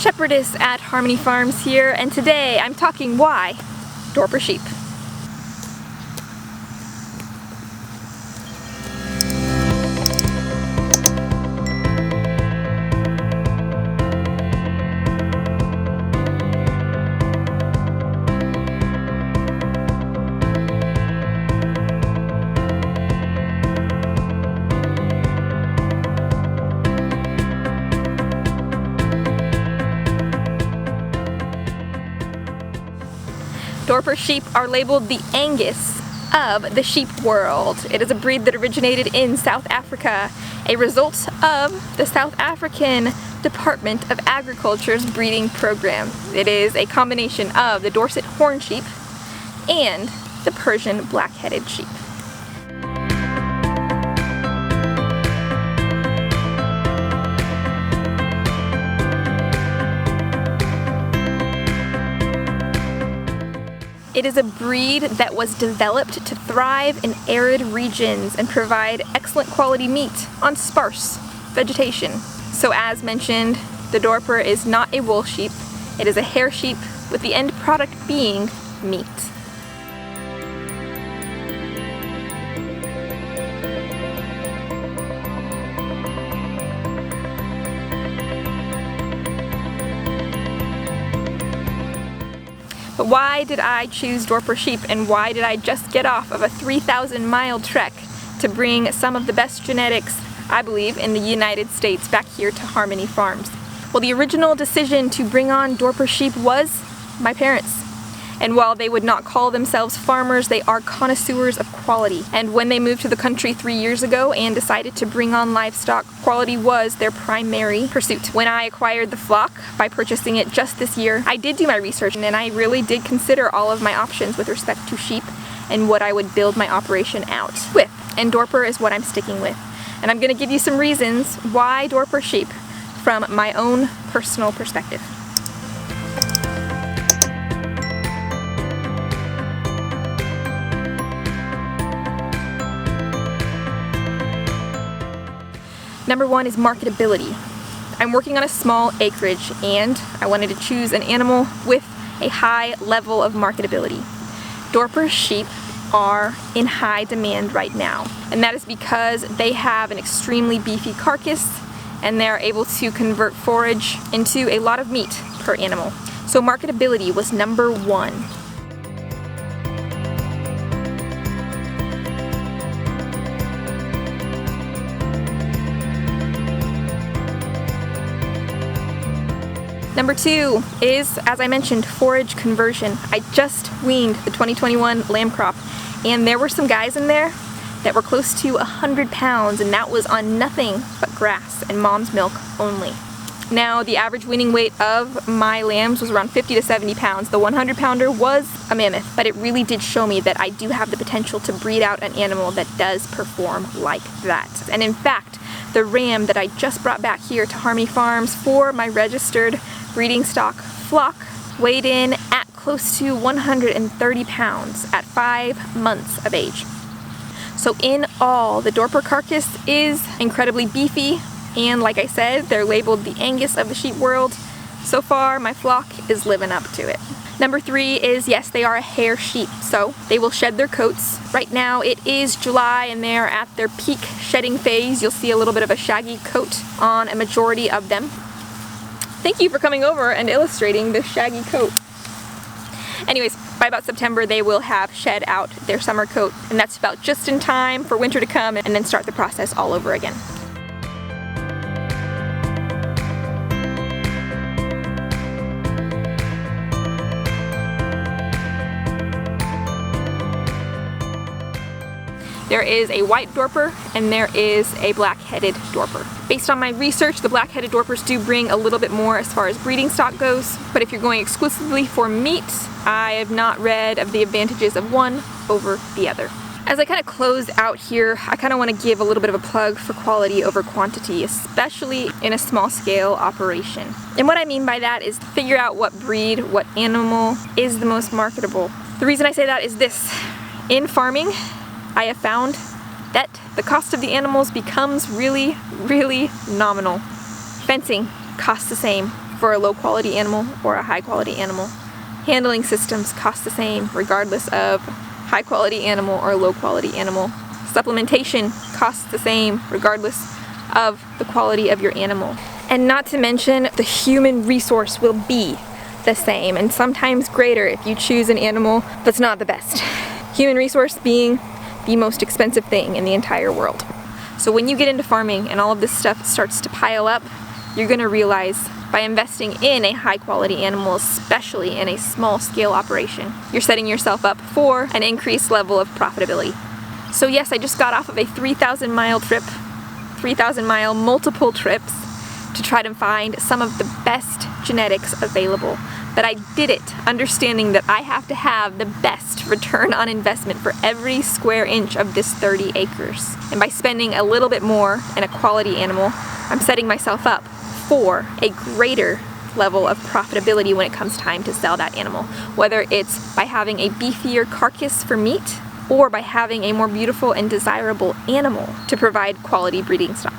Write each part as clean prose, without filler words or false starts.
Shepherdess at Harmony Farms here, and today I'm talking why Dorper Sheep. Dorper sheep are labeled the Angus of the sheep world. It is a breed that originated in South Africa, a result of the South African Department of Agriculture's breeding program. It is a combination of the Dorset horn sheep and the Persian black-headed sheep. It is a breed that was developed to thrive in arid regions and provide excellent quality meat on sparse vegetation. So as mentioned, the Dorper is not a wool sheep, it is a hair sheep with the end product being meat. But why did I choose Dorper sheep, and why did I just get off of a 3,000-mile trek to bring some of the best genetics, I believe, in the United States back here to Harmony Farms? Well, the original decision to bring on Dorper sheep was my parents. And while they would not call themselves farmers, they are connoisseurs of quality. And when they moved to the country 3 years ago and decided to bring on livestock, quality was their primary pursuit. When I acquired the flock by purchasing it just this year, I did do my research and I really did consider all of my options with respect to sheep and what I would build my operation out with. And Dorper is what I'm sticking with. And I'm going to give you some reasons why Dorper sheep from my own personal perspective. Number one is marketability. I'm working on a small acreage and I wanted to choose an animal with a high level of marketability. Dorper sheep are in high demand right now, and that is because they have an extremely beefy carcass and they are able to convert forage into a lot of meat per animal. So marketability was number one. Number two is, as I mentioned, forage conversion. I just weaned the 2021 lamb crop, and there were some guys in there that were close to 100 pounds, and that was on nothing but grass and mom's milk only. Now, the average weaning weight of my lambs was around 50 to 70 pounds. The 100-pounder was a mammoth, but it really did show me that I do have the potential to breed out an animal that does perform like that. And in fact, the ram that I just brought back here to Harmony Farms for my registered breeding stock flock weighed in at close to 130 pounds at 5 months of age. So in all, the Dorper carcass is incredibly beefy, and like I said, they're labeled the Angus of the sheep world. So far, my flock is living up to it. Number three is, yes, they are a hair sheep, so they will shed their coats. Right now it is July and they're at their peak shedding phase. You'll see a little bit of a shaggy coat on a majority of them. Thank you for coming over and illustrating this shaggy coat. Anyways, by about September they will have shed out their summer coat, and that's about just in time for winter to come and then start the process all over again. There is a white Dorper and there is a black-headed Dorper. Based on my research, the black-headed Dorpers do bring a little bit more as far as breeding stock goes, but if you're going exclusively for meat, I have not read of the advantages of one over the other. As I kind of close out here, I kind of want to give a little bit of a plug for quality over quantity, especially in a small-scale operation. And what I mean by that is figure out what breed, what animal is the most marketable. The reason I say that is this: in farming, I have found that the cost of the animals becomes really, really nominal. Fencing costs the same. for a low quality animal or a high quality animal. Handling systems cost the same regardless of high quality animal or low quality animal. Supplementation costs the same regardless of the quality of your animal. And not to mention, the human resource will be the same and sometimes greater if you choose an animal that's not the best. Human resource being the most expensive thing in the entire world. So when you get into farming and all of this stuff starts to pile up, you're going to realize by investing in a high quality animal, especially in a small scale operation, you're setting yourself up for an increased level of profitability. So yes, I just got off of a 3,000 mile trip, 3,000 mile multiple trips to try to find some of the best genetics available. But I did it understanding that I have to have the best return on investment for every square inch of this 30 acres. And by spending a little bit more in a quality animal, I'm setting myself up for a greater level of profitability when it comes time to sell that animal. Whether it's by having a beefier carcass for meat or by having a more beautiful and desirable animal to provide quality breeding stock.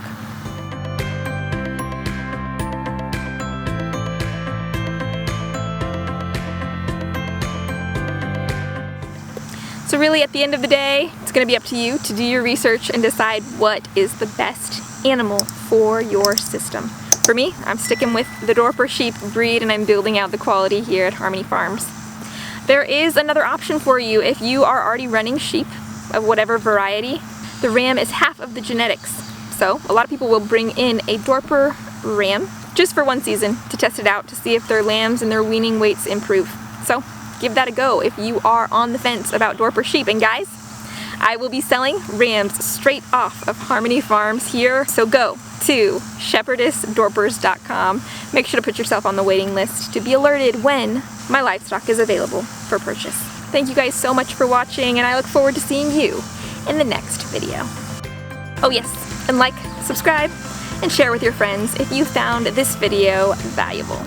So really at the end of the day, it's going to be up to you to do your research and decide what is the best animal for your system. For me, I'm sticking with the Dorper Sheep Breed and I'm building out the quality here at Harmony Farms. There is another option for you if you are already running sheep of whatever variety. The ram is half of the genetics. So a lot of people will bring in a Dorper ram just for one season to test it out to see if their lambs and their weaning weights improve. So give that a go if you are on the fence about Dorper sheep. And guys, I will be selling rams straight off of Harmony Farms here. So go to shepherdessdorpers.com. Make sure to put yourself on the waiting list to be alerted when my livestock is available for purchase. Thank you guys so much for watching, and I look forward to seeing you in the next video. Oh yes, and like, subscribe, and share with your friends if you found this video valuable.